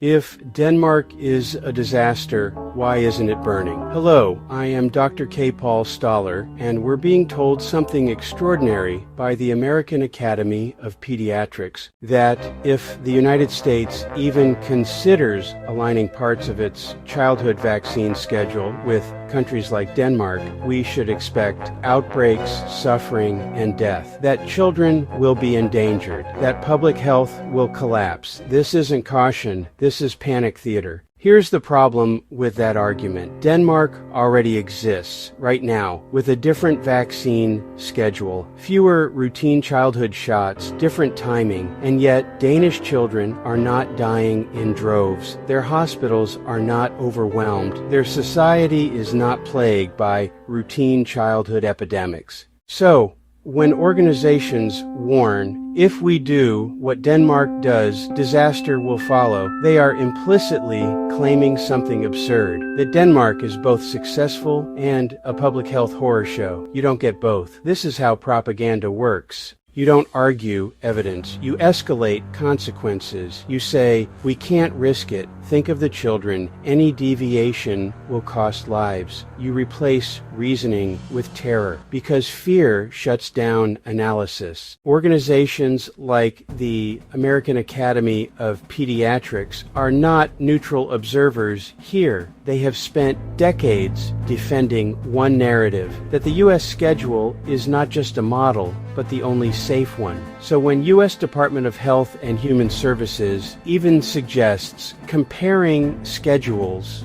If Denmark is a disaster, why isn't it burning? Hello, I am Dr. K. Paul Stoller, and we're being told something extraordinary by the American Academy of Pediatrics, that if the United States even considers aligning parts of its childhood vaccine schedule with countries like Denmark, we should expect outbreaks, suffering, and death, that children will be endangered, that public health will collapse. This isn't caution. This is panic theater. Here's the problem with that argument. Denmark already exists right now with a different vaccine schedule, fewer routine childhood shots, different timing, and yet Danish children are not dying in droves. Their hospitals are not overwhelmed. Their society is not plagued by routine childhood epidemics. So, when organizations warn, if we do what Denmark does, disaster will follow, they are implicitly claiming something absurd, that Denmark is both successful and a public health horror show. You don't get both. This is how propaganda works. You don't argue evidence. You escalate consequences. You say, we can't risk it. Think of the children. Any deviation will cost lives. You replace reasoning with terror because fear shuts down analysis. Organizations like the American Academy of Pediatrics are not neutral observers here. They have spent decades defending one narrative, that the U.S. schedule is not just a model, but the only safe one. So when U.S. Department of Health and Human Services even suggests comparing schedules,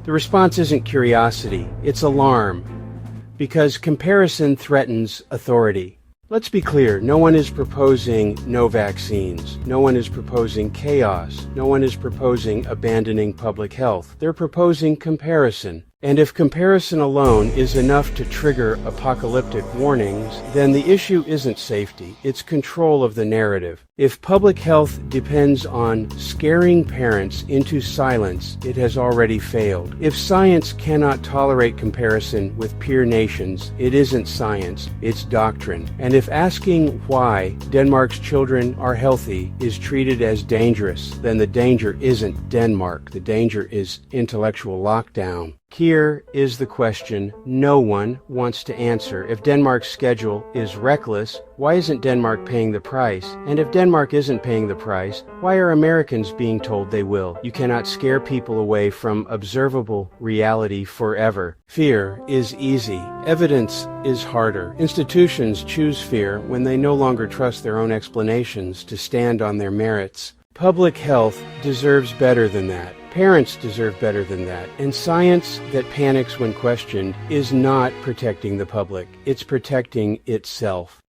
the response isn't curiosity, it's alarm, because comparison threatens authority. Let's be clear, no one is proposing no vaccines. No one is proposing chaos. No one is proposing abandoning public health. They're proposing comparison. And if comparison alone is enough to trigger apocalyptic warnings, then the issue isn't safety, it's control of the narrative. If public health depends on scaring parents into silence, it has already failed. If science cannot tolerate comparison with peer nations, it isn't science, it's doctrine. And if asking why Denmark's children are healthy is treated as dangerous, then the danger isn't Denmark, the danger is intellectual lockdown. Here is the question no one wants to answer. If Denmark's schedule is reckless, why isn't Denmark paying the price? And if Denmark isn't paying the price, why are Americans being told they will? You cannot scare people away from observable reality forever. Fear is easy. Evidence is harder. Institutions choose fear when they no longer trust their own explanations to stand on their merits. Public health deserves better than that. Parents deserve better than that. And science that panics when questioned is not protecting the public. It's protecting itself.